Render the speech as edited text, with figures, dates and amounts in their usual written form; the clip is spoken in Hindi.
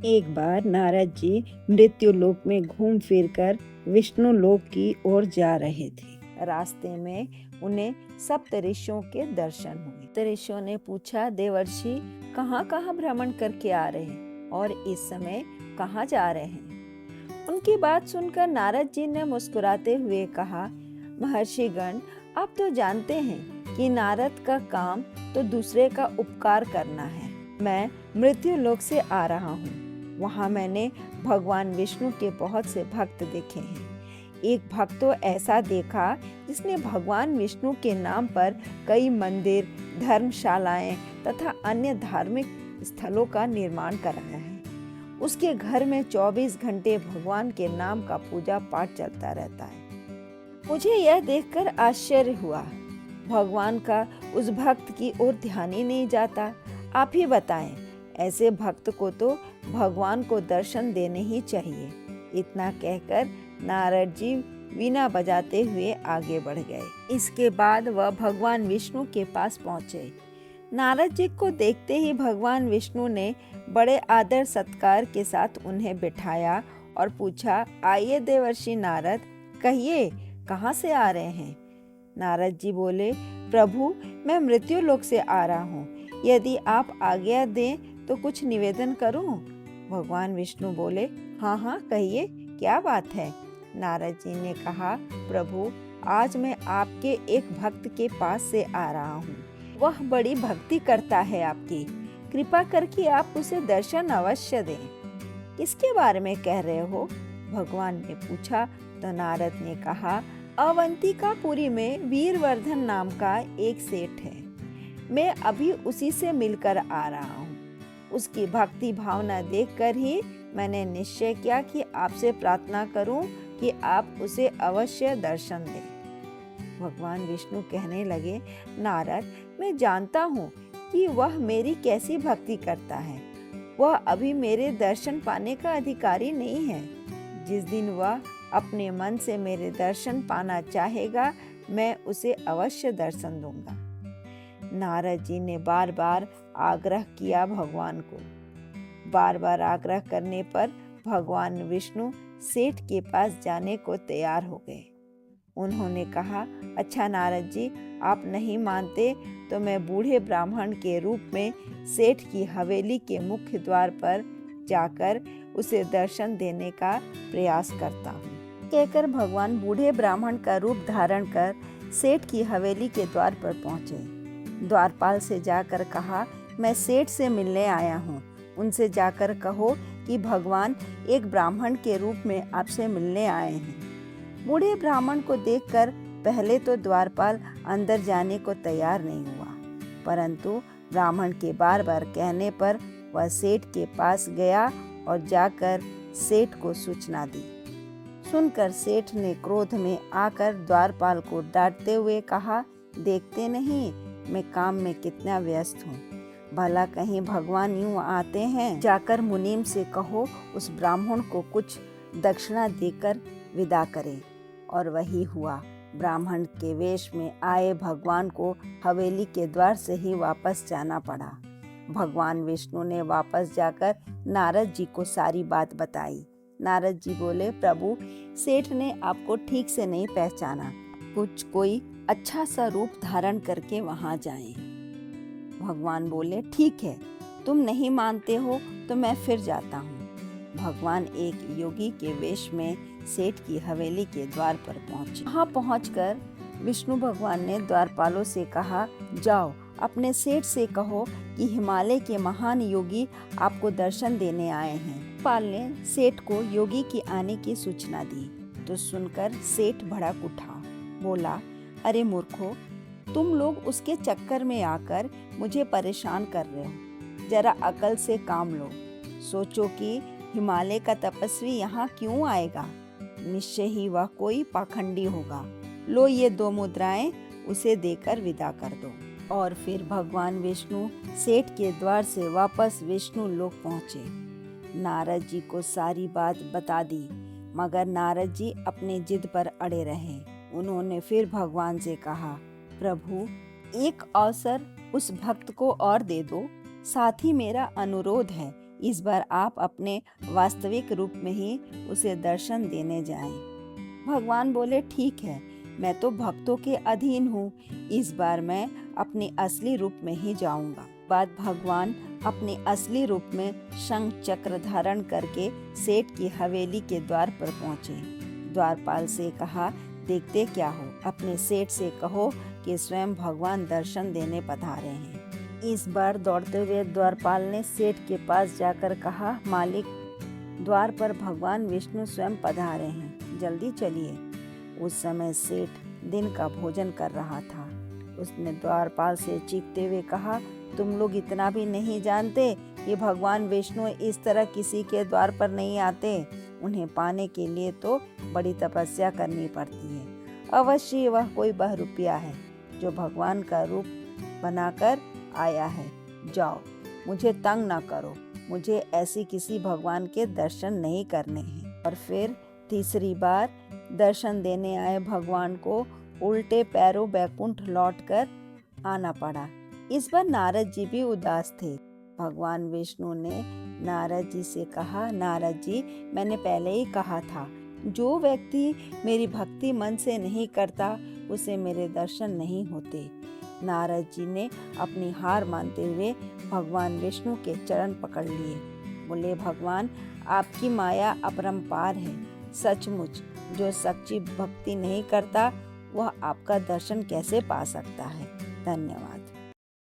एक बार नारद जी मृत्यु लोक में घूम फिर कर विष्णु लोक की ओर जा रहे थे। रास्ते में उन्हें सप्तऋषियों के दर्शन हुए। ऋषियों ने पूछा, देवर्षि कहाँ कहाँ भ्रमण करके आ रहे हैं और इस समय कहाँ जा रहे हैं? उनकी बात सुनकर नारद जी ने मुस्कुराते हुए कहा, महर्षिगण, आप तो जानते हैं कि नारद का काम तो दूसरे का उपकार करना है। मैं मृत्यु लोक से आ रहा हूँ। वहाँ मैंने भगवान विष्णु के बहुत से भक्त देखे हैं। एक भक्त तो ऐसा देखा जिसने भगवान विष्णु के नाम पर कई मंदिर, धर्मशालाएं तथा अन्य धार्मिक स्थलों का निर्माण कराया है। उसके घर में 24 घंटे भगवान के नाम का पूजा पाठ चलता रहता है। मुझे यह देखकर आश्चर्य हुआ। भगवान का उस भक्त की ओर ध्यान ही नहीं जाता। आप ही बताएं, ऐसे भक्त को तो भगवान को दर्शन देने ही चाहिए। इतना कहकर नारद जी वीणा बजाते हुए आगे बढ़ गए। इसके बाद वह भगवान विष्णु के पास पहुंचे। नारद जी को देखते ही भगवान विष्णु ने बड़े आदर सत्कार के साथ उन्हें बिठाया और पूछा, आइए देवर्षि नारद, कहिए कहाँ से आ रहे हैं? नारद जी बोले, प्रभु मैं मृत्यु लोक से आ रहा हूँ। यदि आप आज्ञा दें तो कुछ निवेदन करूं? भगवान विष्णु बोले, हाँ हाँ कहिए, क्या बात है? नारद जी ने कहा, प्रभु आज मैं आपके एक भक्त के पास से आ रहा हूँ। वह बड़ी भक्ति करता है आपकी। कृपा करके आप उसे दर्शन अवश्य दें। किसके बारे में कह रहे हो? भगवान ने पूछा। तो नारद ने कहा, अवंतिकापुरी में वीरवर्धन नाम का एक सेठ है। मैं अभी उसी से मिलकर आ रहा हूँ। उसकी भक्ति भावना देखकर ही मैंने निश्चय किया कि आपसे प्रार्थना करूं कि आप उसे अवश्य दर्शन दें। भगवान विष्णु कहने लगे, नारद मैं जानता हूँ कि वह मेरी कैसी भक्ति करता है। वह अभी मेरे दर्शन पाने का अधिकारी नहीं है। जिस दिन वह अपने मन से मेरे दर्शन पाना चाहेगा, मैं उसे अवश्य दर्शन दूंगा। नारद जी ने बार बार आग्रह किया भगवान को। बार बार आग्रह करने पर भगवान विष्णु सेठ के पास जाने को तैयार हो गए। उन्होंने कहा, अच्छा नारद जी, आप नहीं मानते तो मैं बूढ़े ब्राह्मण के रूप में सेठ की हवेली के मुख्य द्वार पर जाकर उसे दर्शन देने का प्रयास करता हूँ। कहकर भगवान बूढ़े ब्राह्मण का रूप धारण कर सेठ की हवेली के द्वार पर पहुँचे। द्वारपाल से जाकर कहा, मैं सेठ से मिलने आया हूँ। उनसे जाकर कहो कि भगवान एक ब्राह्मण के रूप में आपसे मिलने आए हैं। बूढ़े ब्राह्मण को देखकर पहले तो द्वारपाल अंदर जाने को तैयार नहीं हुआ, परंतु ब्राह्मण के बार बार कहने पर वह सेठ के पास गया और जाकर सेठ को सूचना दी। सुनकर सेठ ने क्रोध में आकर द्वारपाल को डांटते हुए कहा, देखते नहीं मैं काम में कितना व्यस्त हूँ। भला कहीं भगवान यूं आते हैं? जाकर मुनीम से कहो उस ब्राह्मण को कुछ दक्षिणा देकर विदा करे। और वही हुआ। ब्राह्मण के वेश में आए भगवान को हवेली के द्वार से ही वापस जाना पड़ा। भगवान विष्णु ने वापस जाकर नारद जी को सारी बात बताई। नारद जी बोले, प्रभु सेठ ने आपको ठीक से नहीं पहचाना। कोई अच्छा सा रूप धारण करके वहां जाएं। भगवान बोले, ठीक है, तुम नहीं मानते हो तो मैं फिर जाता हूँ। भगवान एक योगी के वेश में सेठ की हवेली के द्वार पर पहुंचे। वहां पहुंचकर विष्णु भगवान ने द्वारपालों से कहा, जाओ अपने सेठ से कहो कि हिमालय के महान योगी आपको दर्शन देने आए हैं। पाल ने सेठ को योगी के आने की सूचना दी तो सुनकर सेठ भड़क उठा। बोला, अरे मूर्खो, तुम लोग उसके चक्कर में आकर मुझे परेशान कर रहे हो। जरा अकल से काम लो। सोचो कि हिमालय का तपस्वी यहाँ क्यों आएगा? निश्चय ही वह कोई पाखंडी होगा। लो ये 2 मुद्राएं उसे देकर विदा कर दो। और फिर भगवान विष्णु सेठ के द्वार से वापस विष्णु लोक पहुँचे। नारद जी को सारी बात बता दी, मगर नारद जी अपनी जिद पर अड़े रहे। उन्होंने फिर भगवान से कहा, प्रभु एक अवसर उस भक्त को और दे दो। साथ ही मेरा अनुरोध है इस बार आप अपने वास्तविक रूप में ही उसे दर्शन देने जाएं। भगवान बोले, ठीक है, मैं तो भक्तों के अधीन हूँ, इस बार मैं अपने असली रूप में ही जाऊंगा। बाद भगवान अपने असली रूप में शंख चक्र धारण करके सेठ की हवेली के द्वार पर पहुँचे। द्वारपाल से कहा, देखते क्या हो, अपने सेठ से कहो कि स्वयं भगवान दर्शन देने पधारे हैं। इस बार दौड़ते हुए द्वारपाल ने सेठ के पास जाकर कहा, मालिक, द्वार पर भगवान विष्णु स्वयं पधारे हैं, जल्दी चलिए। उस समय सेठ दिन का भोजन कर रहा था। उसने द्वारपाल से चीखते हुए कहा, तुम लोग इतना भी नहीं जानते कि भगवान विष्णु इस तरह किसी के द्वार पर नहीं आते। उन्हें पाने के लिए तो बड़ी तपस्या करनी पड़ती है। अवश्य वह कोई बहरूपिया है जो भगवान का रूप बनाकर आया है। जाओ, मुझे तंग न करो, मुझे ऐसी किसी भगवान के दर्शन नहीं करने हैं। और फिर तीसरी बार दर्शन देने आए भगवान को उल्टे पैरों बैकुंठ लौटकर आना पड़ा। इस बार नारद जी भी उदास थे। भगवान विष्णु ने नारद जी से कहा, नारद जी, मैंने पहले ही कहा था, जो व्यक्ति मेरी भक्ति मन से नहीं करता उसे मेरे दर्शन नहीं होते। नारद जी ने अपनी हार मानते हुए भगवान विष्णु के चरण पकड़ लिए। बोले, भगवान, आपकी माया अपरंपार है। सचमुच जो सच्ची भक्ति नहीं करता वह आपका दर्शन कैसे पा सकता है। धन्यवाद।